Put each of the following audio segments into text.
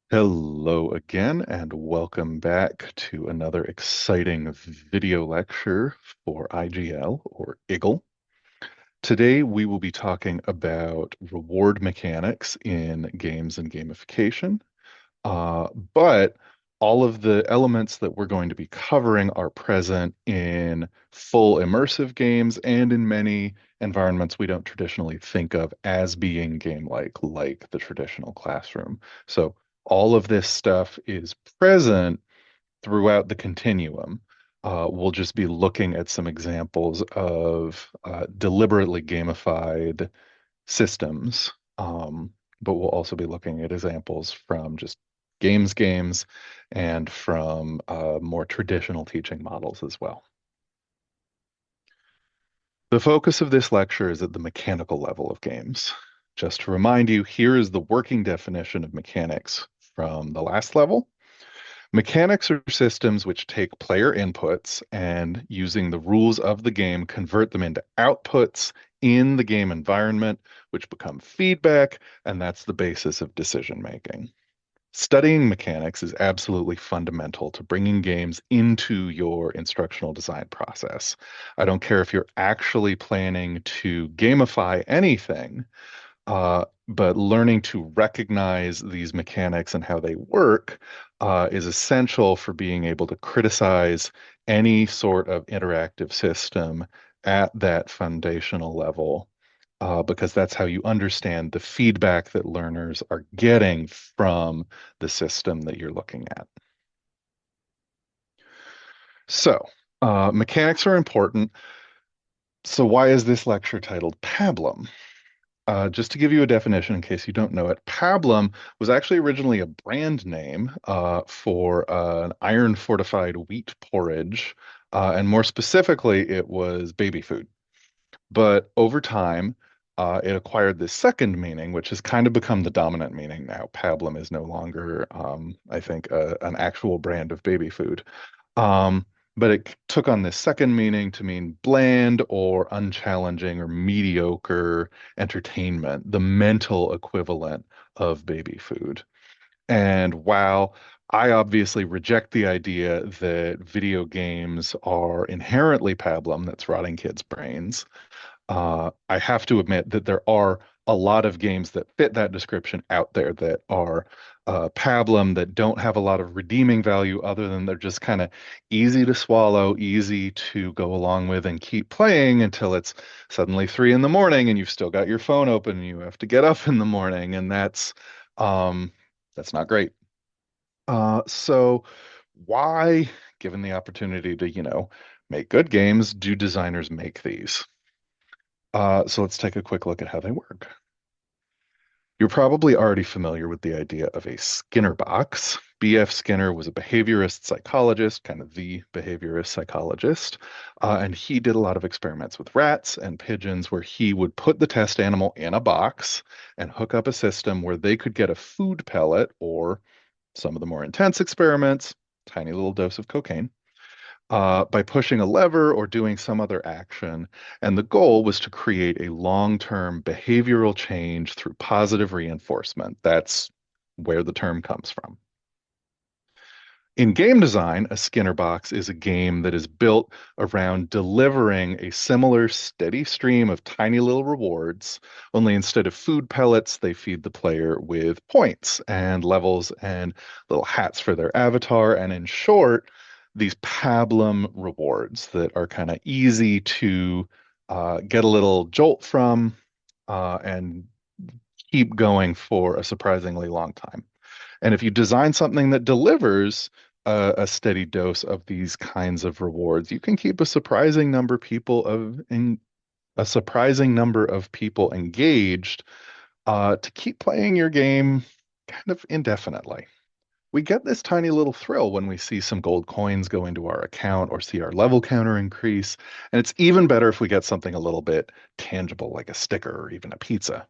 Hello again, and welcome back to another exciting video lecture for IGL or IGL. Today we will be talking about reward mechanics in games and gamification, but all of the elements that we're going to be covering are present in full immersive games and in many environments we don't traditionally think of as being game-like the traditional classroom. So all of this stuff is present throughout the continuum. We'll just be looking at some examples of deliberately gamified systems, but we'll also be looking at examples from just games, and from more traditional teaching models as well. The focus of this lecture is at the mechanical level of games. Just to remind you, here is the working definition of mechanics from the last level. Mechanics are systems which take player inputs and, using the rules of the game, convert them into outputs in the game environment, which become feedback, and that's the basis of decision making. Studying mechanics is absolutely fundamental to bringing games into your instructional design process. I don't care if you're actually planning to gamify anything, but learning to recognize these mechanics and how they work is essential for being able to criticize any sort of interactive system at that foundational level, because that's how you understand the feedback that learners are getting from the system that you're looking at. So, mechanics are important. So, why is this lecture titled PABLUM? Just to give you a definition in case you don't know it, pablum was actually originally a brand name for an iron fortified wheat porridge, and more specifically, it was baby food. But over time, it acquired this second meaning, which has kind of become the dominant meaning now. Pablum is no longer, I think, an actual brand of baby food. Um, but it took on this second meaning to mean bland or unchallenging or mediocre entertainment, the mental equivalent of baby food. And while I obviously reject the idea that video games are inherently pablum, that's rotting kids' brains, I have to admit that there are a lot of games that fit that description out there that are pablum, that don't have a lot of redeeming value other than they're just kind of easy to swallow, easy to go along with and keep playing until it's suddenly 3 in the morning and you've still got your phone open and you have to get up in the morning, and that's not great. So why, given the opportunity to, make good games, do designers make these? So let's take a quick look at how they work. You're probably already familiar with the idea of a Skinner box. B.F. Skinner was a behaviorist psychologist, kind of the behaviorist psychologist, and he did a lot of experiments with rats and pigeons where he would put the test animal in a box and hook up a system where they could get a food pellet, or some of the more intense experiments, tiny little dose of cocaine, by pushing a lever or doing some other action. And the goal was to create a long-term behavioral change through positive reinforcement. That's where the term comes from. In game design, a Skinner box is a game that is built around delivering a similar steady stream of tiny little rewards, only instead of food pellets, they feed the player with points and levels and little hats for their avatar. And in short, these pablum rewards that are kind of easy to get a little jolt from, and keep going for a surprisingly long time. And if you design something that delivers a steady dose of these kinds of rewards, you can keep a surprising number of people engaged, to keep playing your game kind of indefinitely. We get this tiny little thrill when we see some gold coins go into our account or see our level counter increase. And it's even better if we get something a little bit tangible, like a sticker or even a pizza,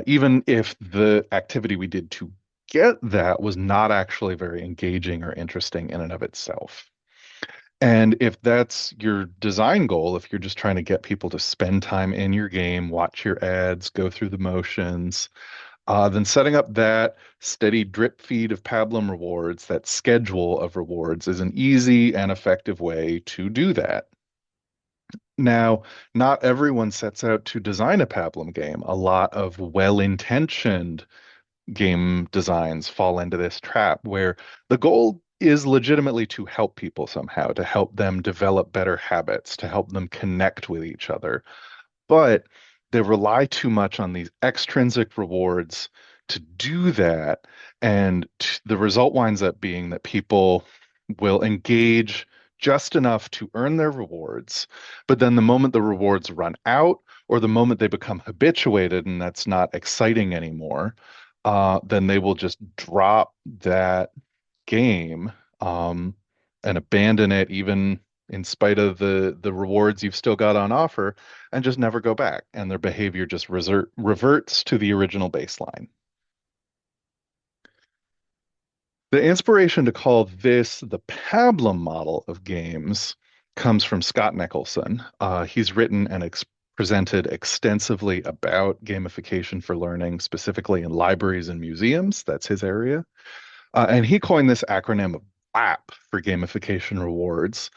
even if the activity we did to get that was not actually very engaging or interesting in and of itself. And if that's your design goal, if you're just trying to get people to spend time in your game, watch your ads, go through the motions, Then setting up that steady drip feed of Pablum rewards, that schedule of rewards, is an easy and effective way to do that. Now, not everyone sets out to design a Pablum game. A lot of well-intentioned game designs fall into this trap where the goal is legitimately to help people somehow, to help them develop better habits, to help them connect with each other. But they rely too much on these extrinsic rewards to do that. And the result winds up being that people will engage just enough to earn their rewards. But then the moment the rewards run out, or the moment they become habituated and that's not exciting anymore, then they will just drop that game, um, and abandon it even in spite of the rewards you've still got on offer, and just never go back. And their behavior just reverts to the original baseline. The inspiration to call this the Pablum model of games comes from Scott Nicholson. He's written and presented extensively about gamification for learning, specifically in libraries and museums. That's his area. And he coined this acronym of BLAP for gamification rewards.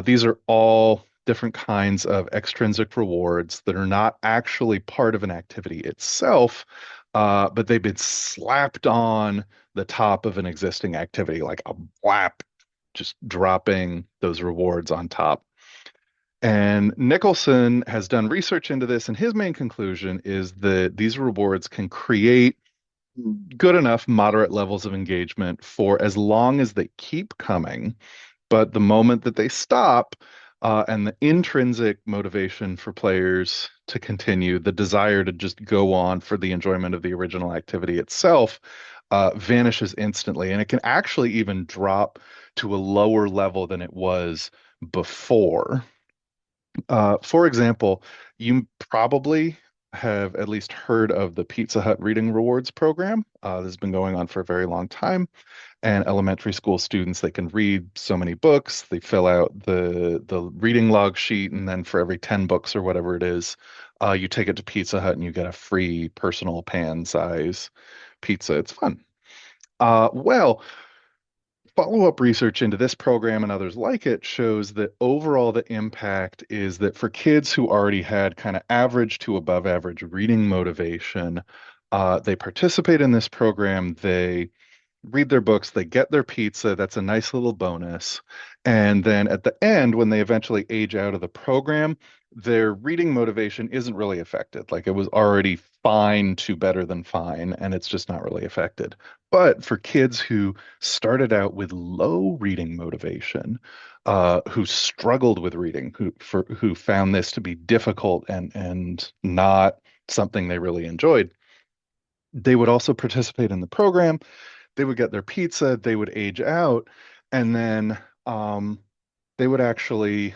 These are all different kinds of extrinsic rewards that are not actually part of an activity itself, but they've been slapped on the top of an existing activity, like a BLAP, just dropping those rewards on top. And Nicholson has done research into this, and his main conclusion is that these rewards can create good enough moderate levels of engagement for as long as they keep coming. But the moment that they stop, and the intrinsic motivation for players to continue, the desire to just go on for the enjoyment of the original activity itself, vanishes instantly. And it can actually even drop to a lower level than it was before. For example, you probably have at least heard of the Pizza Hut Reading Rewards program. This has been going on for a very long time. And elementary school students, they can read so many books. They fill out the reading log sheet, and then for every 10 books or whatever it is, you take it to Pizza Hut and you get a free personal pan size pizza. It's fun. Well, follow-up research into this program and others like it shows that overall the impact is that for kids who already had kind of average to above average reading motivation, they participate in this program, they read their books, they get their pizza. That's a nice little bonus. And then at the end, when they eventually age out of the program, their reading motivation isn't really affected. Like it was already fine to better than fine, and it's just not really affected. But for kids who started out with low reading motivation, who struggled with reading, who found this to be difficult and not something they really enjoyed, they would also participate in the program, they would get their pizza, they would age out, and then they would actually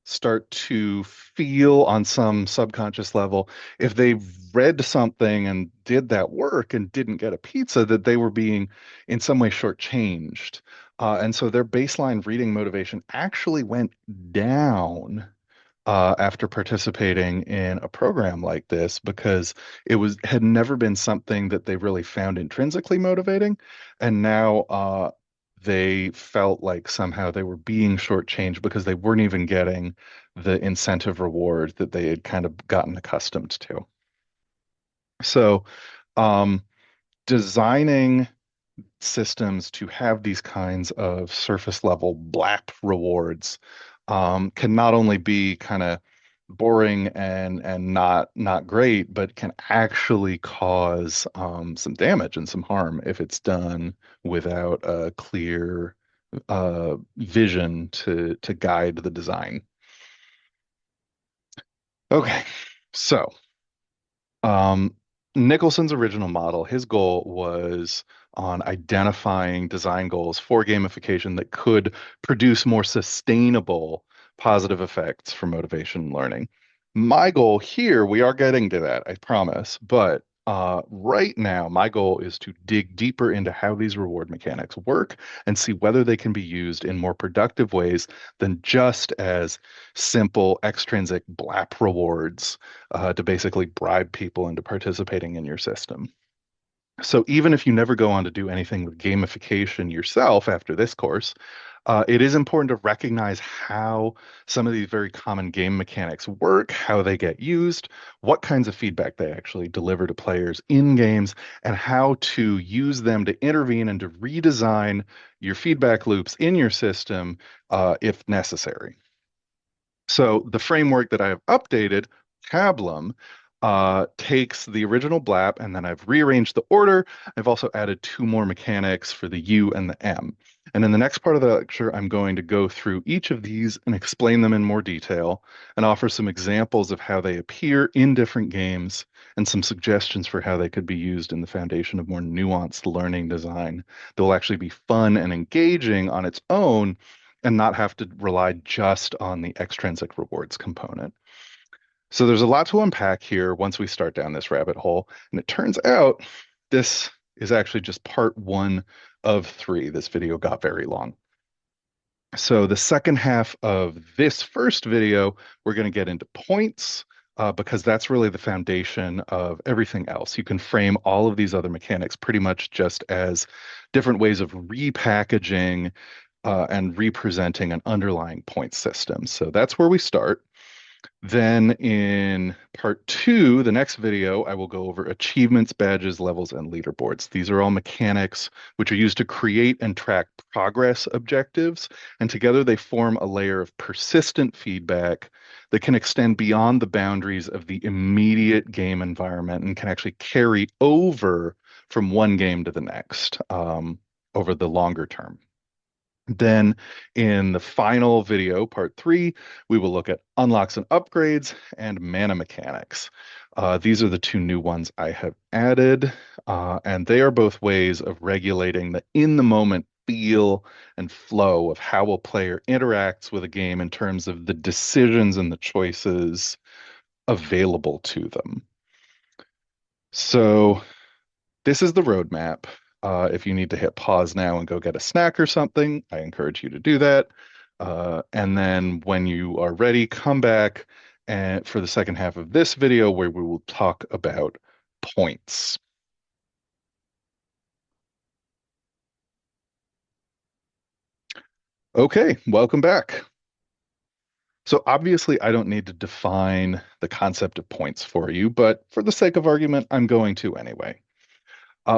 start to feel on some subconscious level, if they read something and did that work and didn't get a pizza, that they were being in some way shortchanged. And so their baseline reading motivation actually went down after participating in a program like this, because it was had never been something that they really found intrinsically motivating, and now they felt like somehow they were being shortchanged because they weren't even getting the incentive reward that they had kind of gotten accustomed to. So, um, designing systems to have these kinds of surface level BLAP rewards can not only be kind of boring and not great, but can actually cause some damage and some harm if it's done without a clear vision to guide the design. Okay, so Um, Nicholson's original model, his goal was on identifying design goals for gamification that could produce more sustainable positive effects for motivation and learning. My goal here, we are getting to that, I promise, but right now, my goal is to dig deeper into how these reward mechanics work and see whether they can be used in more productive ways than just as simple extrinsic BLAP rewards to basically bribe people into participating in your system. So even if you never go on to do anything with gamification yourself after this course, it is important to recognize how some of these very common game mechanics work, how they get used, what kinds of feedback they actually deliver to players in games, and how to use them to intervene and to redesign your feedback loops in your system if necessary. So the framework that I have updated, PABLUM, takes the original BLAP and then I've rearranged the order. I've also added two more mechanics for the U and the M. And in the next part of the lecture, I'm going to go through each of these and explain them in more detail and offer some examples of how they appear in different games and some suggestions for how they could be used in the foundation of more nuanced learning design that will actually be fun and engaging on its own and not have to rely just on the extrinsic rewards component. So there's a lot to unpack here once we start down this rabbit hole. And it turns out this is actually just part one of three. This video got very long. So the second half of this first video, we're going to get into points because that's really the foundation of everything else. You can frame all of these other mechanics pretty much just as different ways of repackaging and representing an underlying point system. So that's where we start. Then in part two, the next video, I will go over achievements, badges, levels, and leaderboards. These are all mechanics which are used to create and track progress objectives, and together they form a layer of persistent feedback that can extend beyond the boundaries of the immediate game environment and can actually carry over from one game to the next over the longer term. Then in the final video, part three, we will look at unlocks and upgrades and mana mechanics. These are the two new ones I have added, and they are both ways of regulating the in-the-moment feel and flow of how a player interacts with a game in terms of the decisions and the choices available to them. So this is the roadmap. If you need to hit pause now and go get a snack or something, I encourage you to do that. And then when you are ready, come back and for the second half of this video where we will talk about points. Okay, welcome back. So obviously I don't need to define the concept of points for you, but for the sake of argument, I'm going to anyway.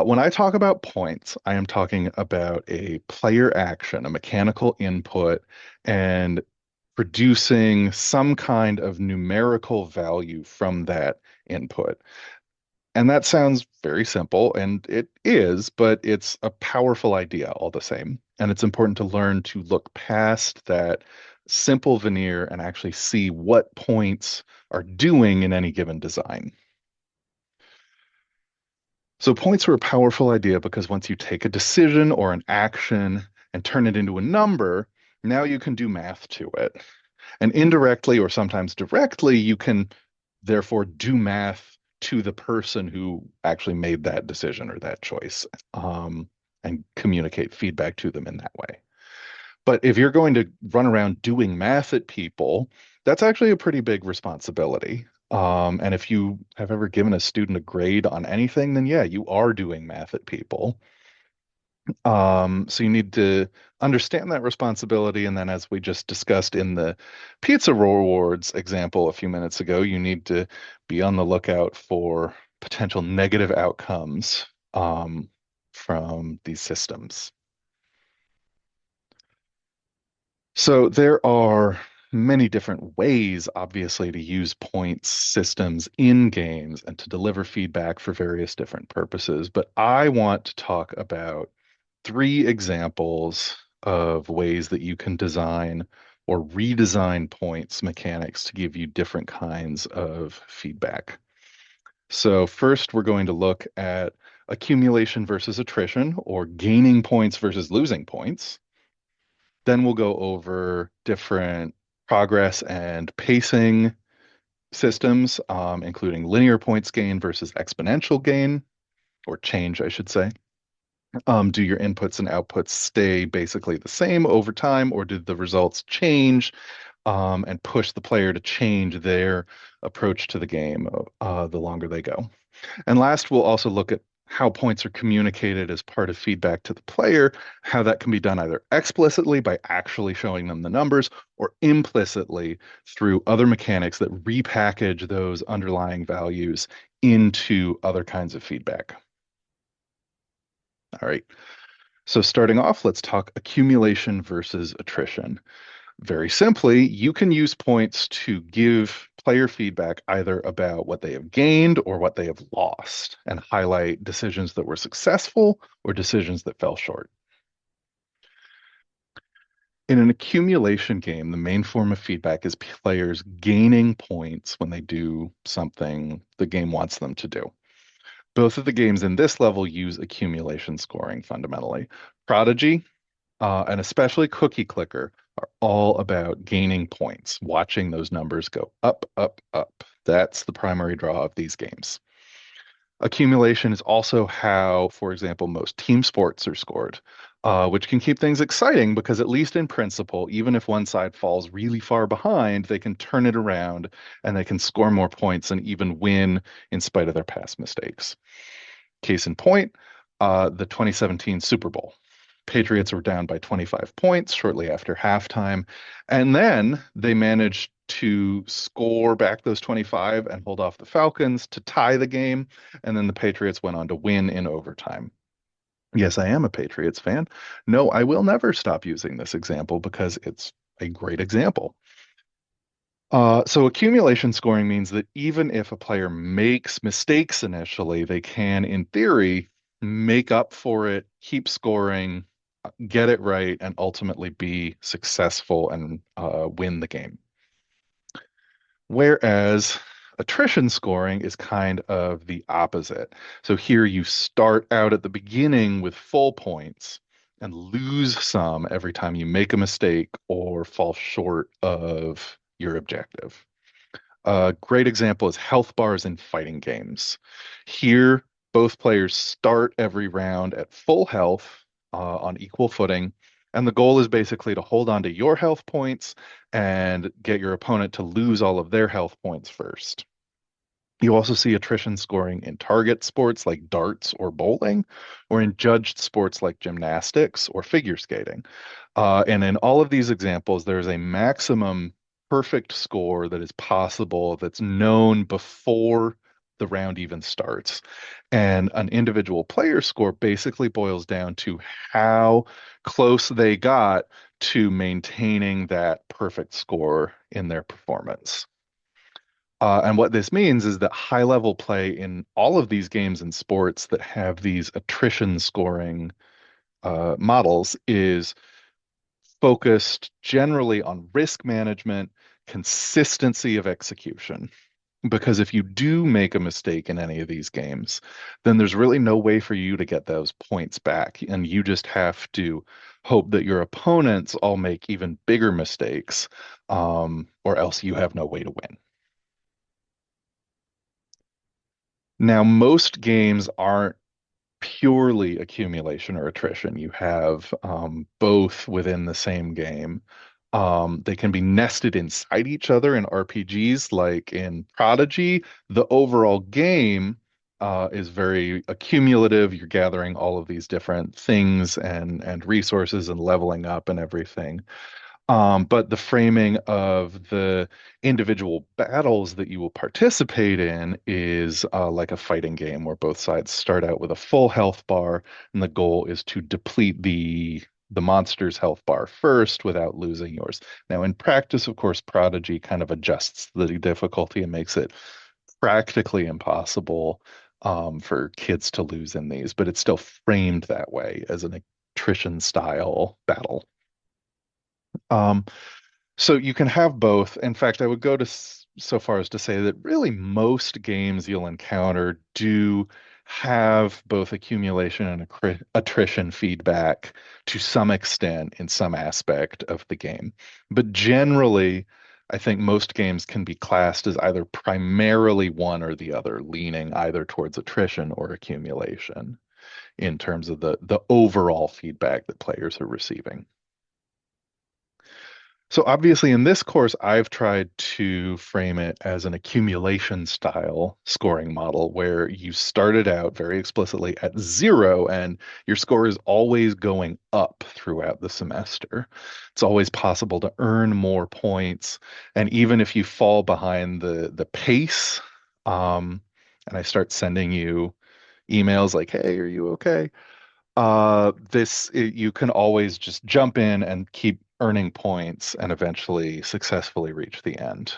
When I talk about points, I am talking about a player action, a mechanical input, and producing some kind of numerical value from that input. And that sounds very simple, and it is, but it's a powerful idea all the same. And it's important to learn to look past that simple veneer and actually see what points are doing in any given design. So points are a powerful idea because once you take a decision or an action and turn it into a number, now you can do math to it. And indirectly or sometimes directly, you can therefore do math to the person who actually made that decision or that choice, and communicate feedback to them in that way. But if you're going to run around doing math at people, that's actually a pretty big responsibility. And if you have ever given a student a grade on anything, then yeah, you are doing math at people. So you need to understand that responsibility. And then, as we just discussed in the pizza rewards example a few minutes ago, you need to be on the lookout for potential negative outcomes from these systems. So there are many different ways, obviously, to use points systems in games and to deliver feedback for various different purposes. But I want to talk about three examples of ways that you can design or redesign points mechanics to give you different kinds of feedback. So first, we're going to look at accumulation versus attrition, or gaining points versus losing points. Then we'll go over different progress and pacing systems, including linear points gain versus exponential gain, or change, I should say. Do your inputs and outputs stay basically the same over time, or did the results change and push the player to change their approach to the game the longer they go? And last, we'll also look at how points are communicated as part of feedback to the player, how that can be done either explicitly by actually showing them the numbers or implicitly through other mechanics that repackage those underlying values into other kinds of feedback. All right. So starting off, let's talk accumulation versus attrition. Very simply, you can use points to give player feedback either about what they have gained or what they have lost, and highlight decisions that were successful or decisions that fell short. In an accumulation game, the main form of feedback is players gaining points when they do something the game wants them to do. Both of the games in this level use accumulation scoring fundamentally. Prodigy and especially Cookie Clicker are all about gaining points, watching those numbers go up, up, up. That's the primary draw of these games. Accumulation is also how, for example, most team sports are scored, which can keep things exciting because, at least in principle, even if one side falls really far behind, they can turn it around and they can score more points and even win in spite of their past mistakes. Case in point, the 2017 Super Bowl. Patriots were down by 25 points shortly after halftime, and then they managed to score back those 25 and hold off the Falcons to tie the game, and then the Patriots went on to win in overtime. Yes, I am a Patriots fan. No, I will never stop using this example because it's a great example. So accumulation scoring means that even if a player makes mistakes initially, they can, in theory, make up for it, keep scoring, get it right, and ultimately be successful and win the game. Whereas attrition scoring is kind of the opposite. So here you start out at the beginning with full points and lose some every time you make a mistake or fall short of your objective. A great example is health bars in fighting games. Here, both players start every round at full health on equal footing, and the goal is basically to hold on to your health points and get your opponent to lose all of their health points first. You also see attrition scoring in target sports like darts or bowling, or in judged sports like gymnastics or figure skating. And in all of these examples, there's a maximum perfect score that is possible that's known before the round even starts. And an individual player score basically boils down to how close they got to maintaining that perfect score in their performance. And what this means is that high level play in all of these games and sports that have these attrition scoring models is focused generally on risk management, consistency of execution. Because if you do make a mistake in any of these games, then there's really no way for you to get those points back. And you just have to hope that your opponents all make even bigger mistakes, or else you have no way to win. Now, most games aren't purely accumulation or attrition. You have both within the same game. They can be nested inside each other in RPGs, like in Prodigy. The overall game is very accumulative. You're gathering all of these different things and resources and leveling up and everything. But the framing of the individual battles that you will participate in is like a fighting game where both sides start out with a full health bar, and the goal is to deplete the monster's health bar first without losing yours. Now, in practice, of course, Prodigy kind of adjusts the difficulty and makes it practically impossible for kids to lose in these, but it's still framed that way as an attrition style battle. Um, so you can have both. In fact, I would go to so far as to say that really most games you'll encounter do have both accumulation and attrition feedback to some extent in some aspect of the game. But generally, I think most games can be classed as either primarily one or the other, leaning either towards attrition or accumulation in terms of the overall feedback that players are receiving. So obviously in this course, I've tried to frame it as an accumulation style scoring model where you started out very explicitly at zero and your score is always going up throughout the semester. It's always possible to earn more points. And even if you fall behind the pace, and I start sending you emails like, hey, are you okay? You can always just jump in and keep earning points and eventually successfully reach the end.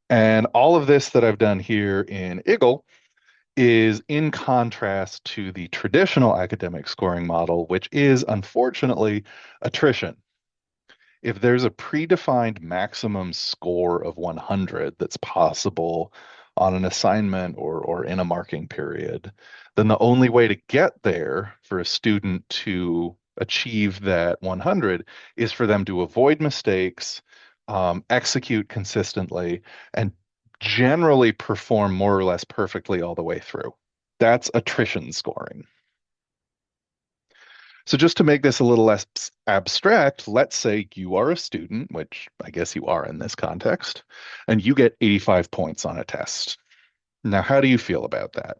And all of this that I've done here in Eagle is in contrast to the traditional academic scoring model, which is unfortunately attrition. If there's a predefined maximum score of 100 that's possible on an assignment or in a marking period, then the only way to get there for a student to achieve that 100 is for them to avoid mistakes, execute consistently, and generally perform more or less perfectly all the way through. That's attrition scoring. So just to make this a little less abstract, let's say you are a student, which I guess you are in this context, and you get 85 points on a test. Now, how do you feel about that?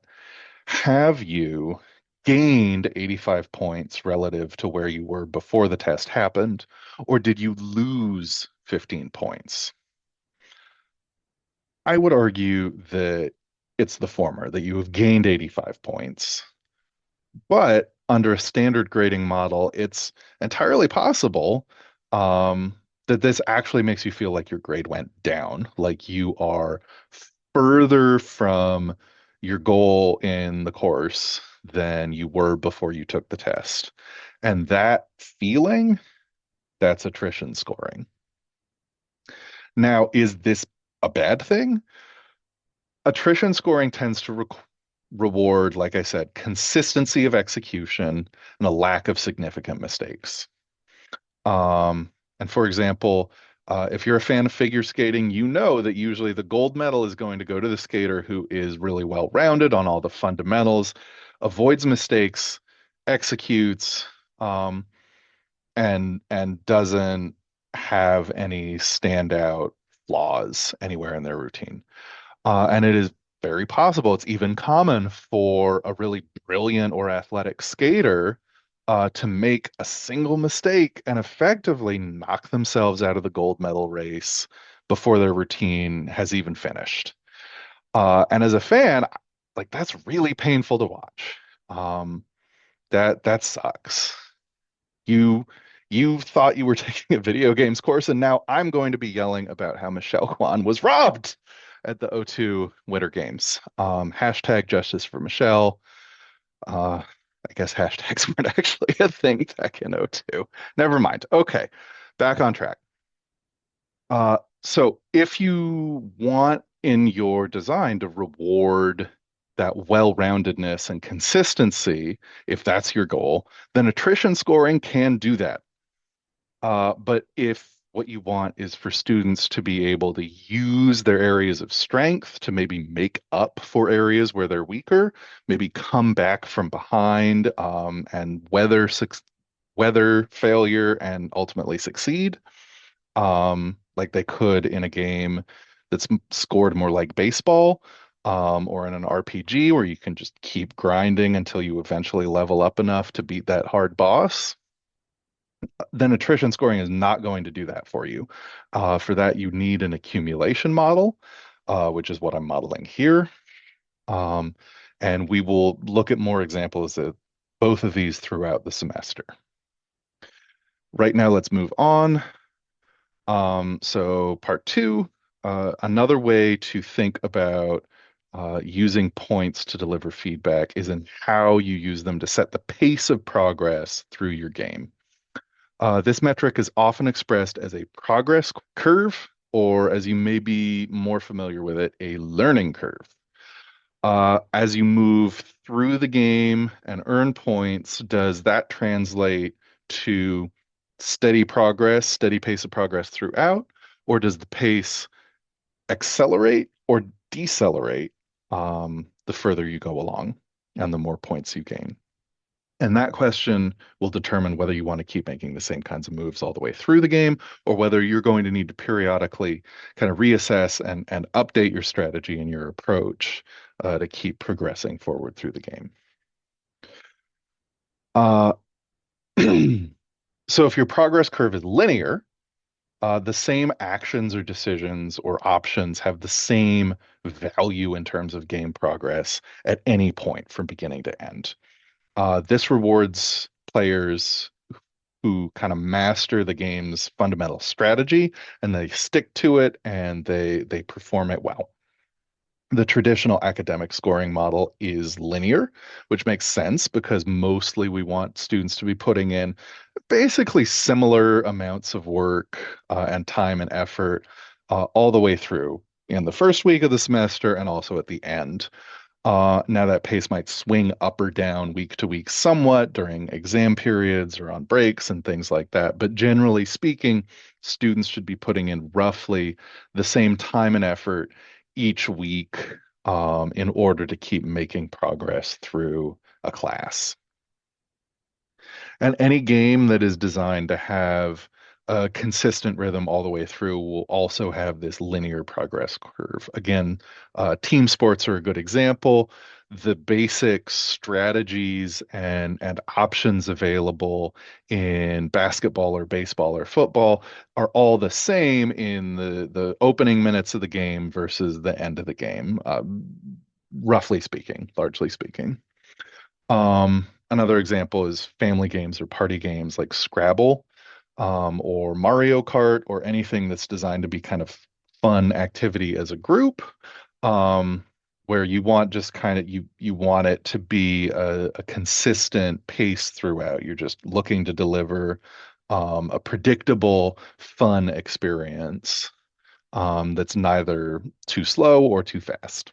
Have you gained 85 points relative to where you were before the test happened, or did you lose 15 points? I would argue that it's the former, that you have gained 85 points. But under a standard grading model, it's entirely possible that this actually makes you feel like your grade went down, like you are further from your goal in the course than you were before you took the test. And that feeling, that's attrition scoring. Now, is this a bad thing? Attrition scoring tends to reward, like I said, consistency of execution and a lack of significant mistakes. Um, and for example, if you're a fan of figure skating, you know that usually the gold medal is going to go to the skater who is really well rounded on all the fundamentals, avoids mistakes, executes, um, and doesn't have any standout flaws anywhere in their routine. And it is very possible, it's even common for a really brilliant or athletic skater to make a single mistake and effectively knock themselves out of the gold medal race before their routine has even finished. And as a fan, like that's really painful to watch. Um, that sucks. You you thought you were taking a video games course, and now I'm going to be yelling about how Michelle Kwan was robbed at the O2 Winter Games. Hashtag justice for Michelle. I guess hashtags weren't actually a thing back in O2. Never mind. Okay, back on track. So if you want in your design to reward that well-roundedness and consistency, if that's your goal, then attrition scoring can do that. But if what you want is for students to be able to use their areas of strength to maybe make up for areas where they're weaker, maybe come back from behind and weather failure and ultimately succeed, like they could in a game that's scored more like baseball, or in an RPG where you can just keep grinding until you eventually level up enough to beat that hard boss, then attrition scoring is not going to do that for you. For that, you need an accumulation model, which is what I'm modeling here. Um, and we will look at more examples of both of these throughout the semester. Right now, let's move on. So part two, another way to think about using points to deliver feedback is in how you use them to set the pace of progress through your game. This metric is often expressed as a progress curve, or as you may be more familiar with it, a learning curve. As you move through the game and earn points, does that translate to steady progress, steady pace of progress throughout, or does the pace accelerate or decelerate the further you go along and the more points you gain? And that question will determine whether you want to keep making the same kinds of moves all the way through the game, or whether you're going to need to periodically kind of reassess and update your strategy and your approach to keep progressing forward through the game. Uh, so if your progress curve is linear, the same actions or decisions or options have the same value in terms of game progress at any point from beginning to end. This rewards players who kind of master the game's fundamental strategy and they stick to it and they perform it well. The traditional academic scoring model is linear, which makes sense because mostly we want students to be putting in basically similar amounts of work and time and effort all the way through in the first week of the semester and also at the end. Now that pace might swing up or down week to week somewhat during exam periods or on breaks and things like that. But generally speaking, students should be putting in roughly the same time and effort each week in order to keep making progress through a class. And any game that is designed to have a consistent rhythm all the way through will also have this linear progress curve. Again, team sports are a good example. The basic strategies and options available in basketball or baseball or football are all the same in the opening minutes of the game versus the end of the game, roughly speaking, largely speaking. Another example is family games or party games like Scrabble, or Mario Kart, or anything that's designed to be kind of fun activity as a group, um, where you want just kind of you want it to be a consistent pace throughout. You're just looking to deliver a predictable, fun experience that's neither too slow or too fast.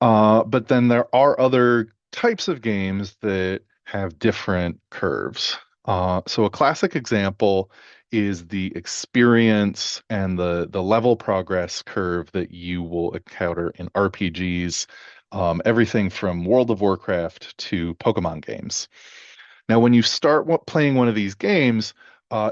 But then there are other types of games that have different curves. So a classic example is the experience and the level progress curve that you will encounter in RPGs, everything from World of Warcraft to Pokemon games. Now, when you start playing one of these games,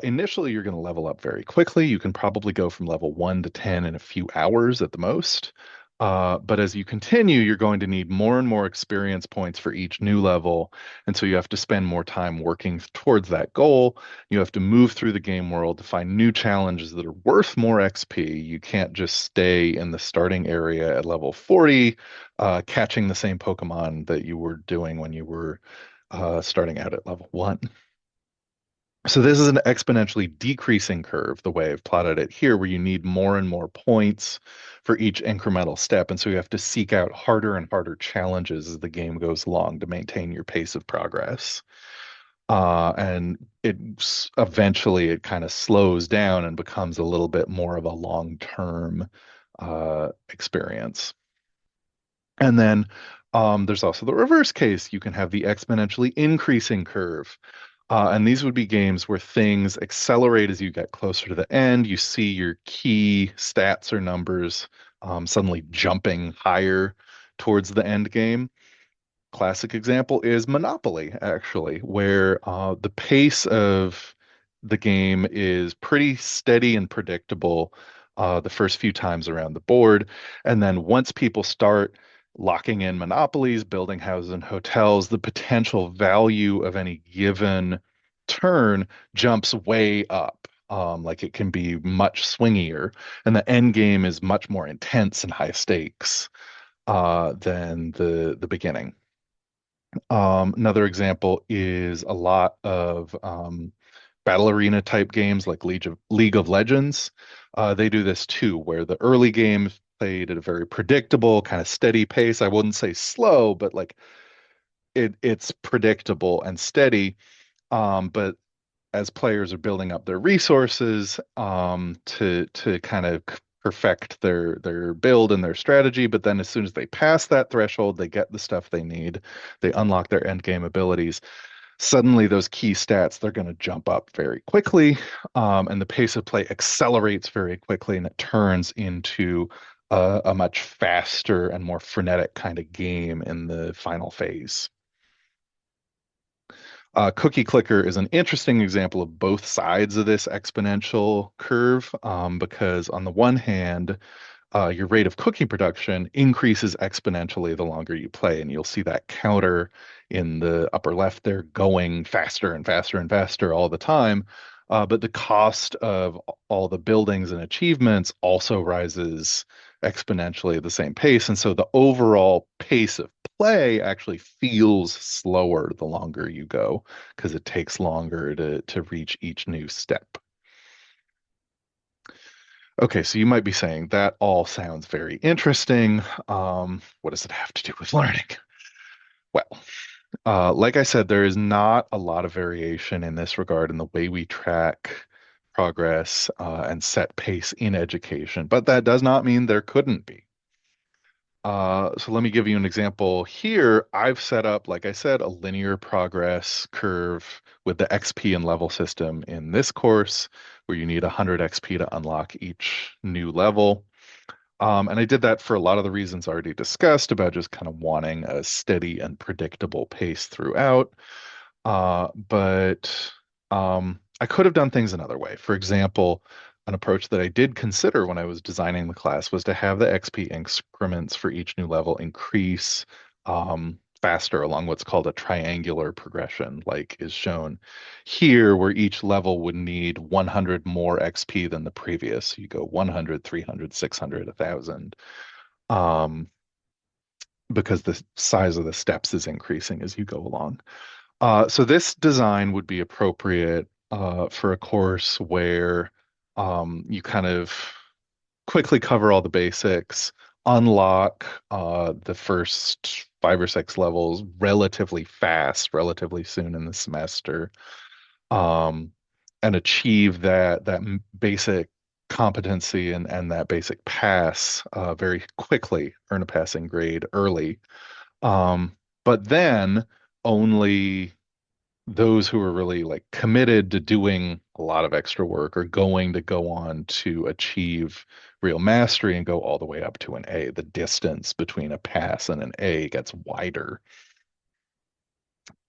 initially you're going to level up very quickly. You can probably go from level 1 to 10 in a few hours at the most. But as you continue, you're going to need more and more experience points for each new level. And so you have to spend more time working towards that goal. You have to move through the game world to find new challenges that are worth more XP. You can't just stay in the starting area at level 40, catching the same Pokemon that you were doing when you were starting out at level 1. So this is an exponentially decreasing curve, the way I've plotted it here, where you need more and more points for each incremental step. And so you have to seek out harder and harder challenges as the game goes along to maintain your pace of progress. And eventually it kind of slows down and becomes a little bit more of a long-term experience. And then there's also the reverse case. You can have the exponentially increasing curve. And these would be games where things accelerate as you get closer to the end. You see your key stats or numbers suddenly jumping higher towards the end game. Classic example is Monopoly, actually, where the pace of the game is pretty steady and predictable the first few times around the board. And then once people start locking in monopolies, building houses and hotels, the potential value of any given turn jumps way up. Like it can be much swingier, and the end game is much more intense and high stakes than the beginning. Another example is a lot of battle arena type games like League of Legends. They do this too, where the early games played at a very predictable, kind of steady pace. I wouldn't say slow, but like it's predictable and steady. But as players are building up their resources to kind of perfect their build and their strategy, but then as soon as they pass that threshold, they get the stuff they need, they unlock their end game abilities. Suddenly, those key stats they're going to jump up very quickly, and the pace of play accelerates very quickly, and it turns into a much faster and more frenetic kind of game in the final phase. Cookie clicker is an interesting example of both sides of this exponential curve, because on the one hand, your rate of cookie production increases exponentially the longer you play, and you'll see that counter in the upper left there going faster and faster and faster all the time. But the cost of all the buildings and achievements also rises exponentially at the same pace, and so the overall pace of play actually feels slower the longer you go because it takes longer to reach each new step. Okay, so you might be saying that all sounds very interesting. What does it have to do with learning? Well, like I said, there is not a lot of variation in this regard in the way we track progress and set pace in education, but that does not mean there couldn't be. So let me give you an example here. I've set up, like I said, a linear progress curve with the XP and level system in this course, where you need 100 XP to unlock each new level. And I did that for a lot of the reasons already discussed about just kind of wanting a steady and predictable pace throughout. But I could have done things another way. For example, an approach that I did consider when I was designing the class was to have the XP increments for each new level increase faster along what's called a triangular progression, like is shown here, where each level would need 100 more XP than the previous. You go 100, 300, 600, 1,000, um, because the size of the steps is increasing as you go along. So this design would be appropriate for a course where you kind of quickly cover all the basics, unlock the first 5 or 6 levels relatively fast, relatively soon in the semester, um, and achieve that basic competency and that basic pass very quickly, earn a passing grade early. But then only those who are really like committed to doing a lot of extra work are going to go on to achieve real mastery and go all the way up to an A. The distance between a pass and an A gets wider.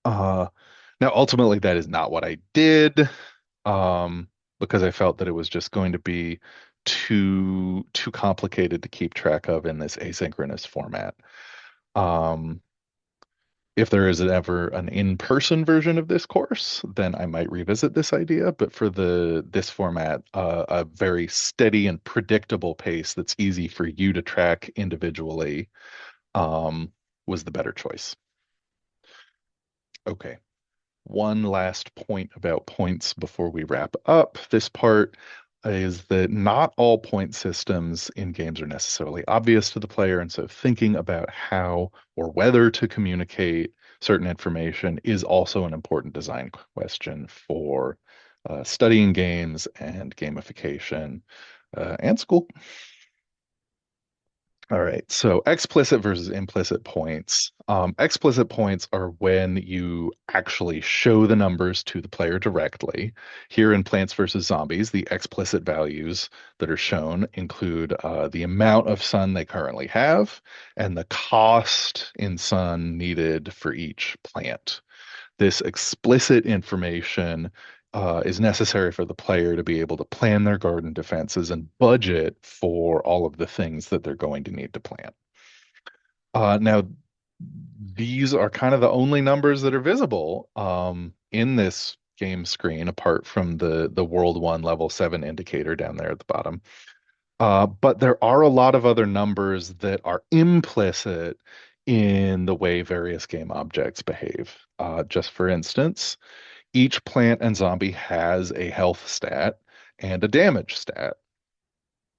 Uh, Now, ultimately, that is not what I did, um, because I felt that it was just going to be too complicated to keep track of in this asynchronous format. Um, if there is ever an in-person version of this course, then I might revisit this idea. But for this format, a very steady and predictable pace that's easy for you to track individually, um, was the better choice. Okay. One last point about points before we wrap up this part is that not all point systems in games are necessarily obvious to the player. And so thinking about how or whether to communicate certain information is also an important design question for studying games and gamification and school. All right, so explicit versus implicit points. Explicit points are when you actually show the numbers to the player directly. Here in Plants vs. Zombies, the explicit values that are shown include the amount of sun they currently have and the cost in sun needed for each plant. This explicit information is necessary for the player to be able to plan their garden defenses and budget for all of the things that they're going to need to plant. Now, these are kind of the only numbers that are visible in this game screen, apart from the World 1 Level 7 indicator down there at the bottom. But there are a lot of other numbers that are implicit in the way various game objects behave. Just for instance, each plant and zombie has a health stat and a damage stat.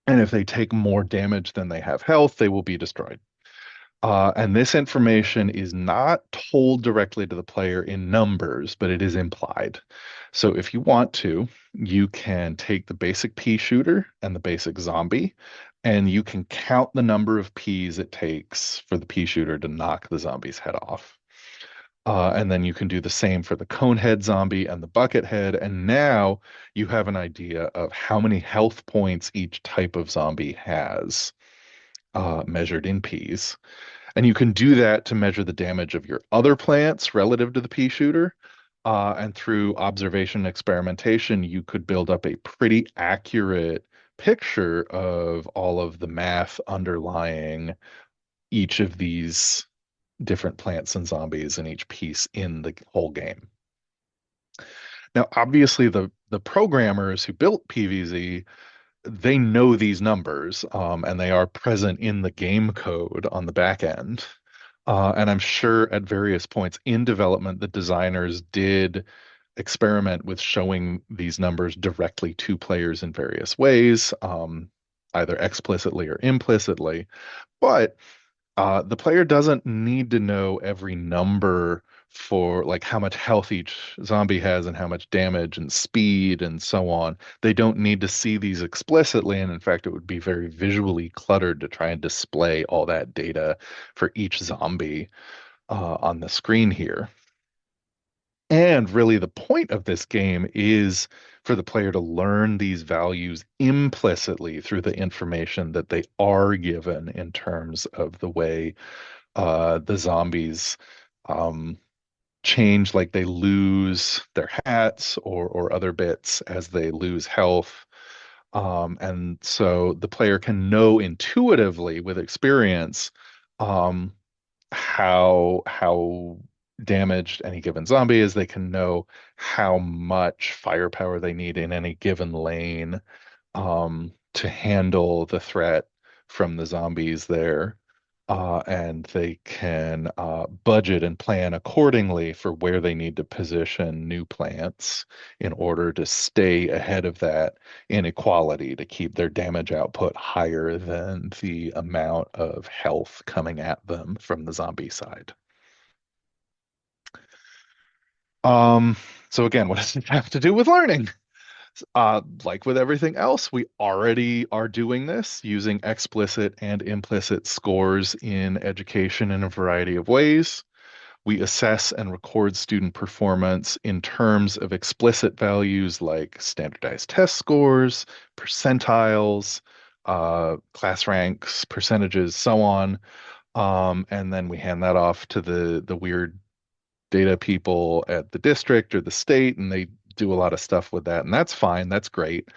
And if they take more damage than they have health, they will be destroyed. And this information is not told directly to the player in numbers, but it is implied. So if you want to, you can take the basic pea shooter and the basic zombie, and you can count the number of peas it takes for the pea shooter to knock the zombie's head off. And then you can do the same for the conehead zombie and the bucket head. And now you have an idea of how many health points each type of zombie has, measured in peas. And you can do that to measure the damage of your other plants relative to the pea shooter. And through observation and experimentation, you could build up a pretty accurate picture of all of the math underlying each of these different plants and zombies in each piece in the whole game. Now, obviously, the programmers who built PVZ, they know these numbers, and they are present in the game code on the back end. And I'm sure at various points in development, the designers did experiment with showing these numbers directly to players in various ways, either explicitly or implicitly. But the player doesn't need to know every number for like how much health each zombie has and how much damage and speed and so on. They don't need to see these explicitly, and in fact, it would be very visually cluttered to try and display all that data for each zombie on the screen here. And really, the point of this game is for the player to learn these values implicitly through the information that they are given in terms of the way the zombies um, change, like they lose their hats or other bits as they lose health. And so the player can know intuitively with experience um, how damaged any given zombie is. They can know how much firepower they need in any given lane to handle the threat from the zombies there. And they can budget and plan accordingly for where they need to position new plants in order to stay ahead of that inequality to keep their damage output higher than the amount of health coming at them from the zombie side. Um, so again, what does it have to do with learning? Like with everything else, we already are doing this using explicit and implicit scores in education in a variety of ways. We assess and record student performance in terms of explicit values like standardized test scores, percentiles, class ranks, percentages, so on. And then we hand that off to the weird data people at the district or the state, and they do a lot of stuff with that, and that's fine. That's great.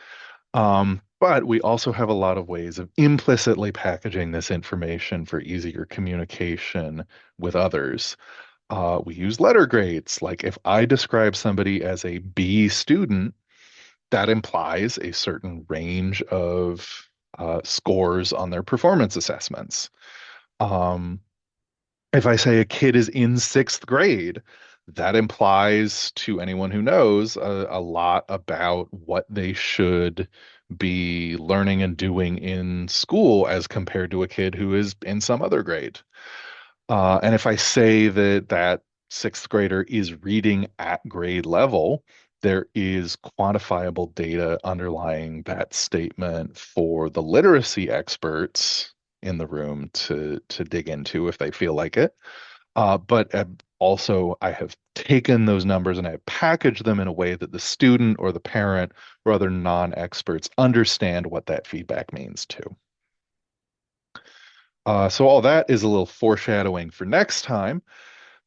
But we also have a lot of ways of implicitly packaging this information for easier communication with others. We use letter grades. Like if I describe somebody as a B student, that implies a certain range of scores on their performance assessments. Um, if I say a kid is in sixth grade, that implies to anyone who knows a lot about what they should be learning and doing in school as compared to a kid who is in some other grade. And if I say that that sixth grader is reading at grade level, there is quantifiable data underlying that statement for the literacy experts in the room to dig into if they feel like it. But also, I have taken those numbers and I have packaged them in a way that the student or the parent or other non-experts understand what that feedback means too. So all that is a little foreshadowing for next time.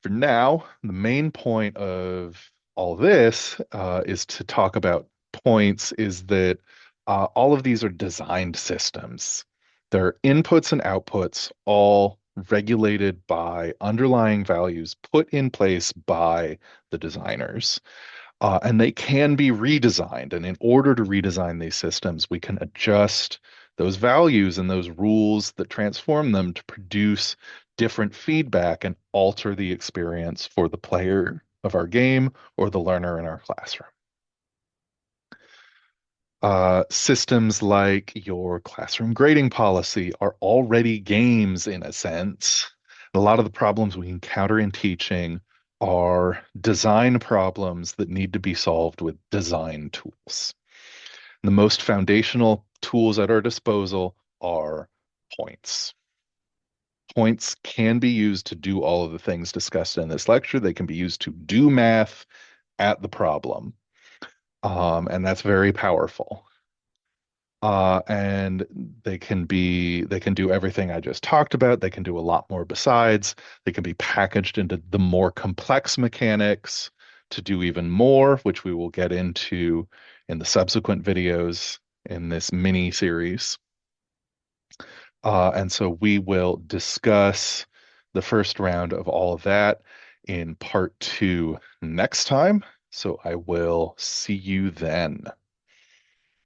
For now, the main point of all this is to talk about points, is that all of these are designed systems. They're inputs and outputs, all regulated by underlying values put in place by the designers. And they can be redesigned. And in order to redesign these systems, we can adjust those values and those rules that transform them to produce different feedback and alter the experience for the player of our game or the learner in our classroom. Systems like your classroom grading policy are already games in a sense. A lot of the problems we encounter in teaching are design problems that need to be solved with design tools. The most foundational tools at our disposal are points. Points can be used to do all of the things discussed in this lecture. They can be used to do math at the problem. And that's very powerful. And they can do everything I just talked about. They can do a lot more besides. They can be packaged into the more complex mechanics to do even more, which we will get into in the subsequent videos in this mini series. And so we will discuss the first round of all of that in part 2 next time. So I will see you then.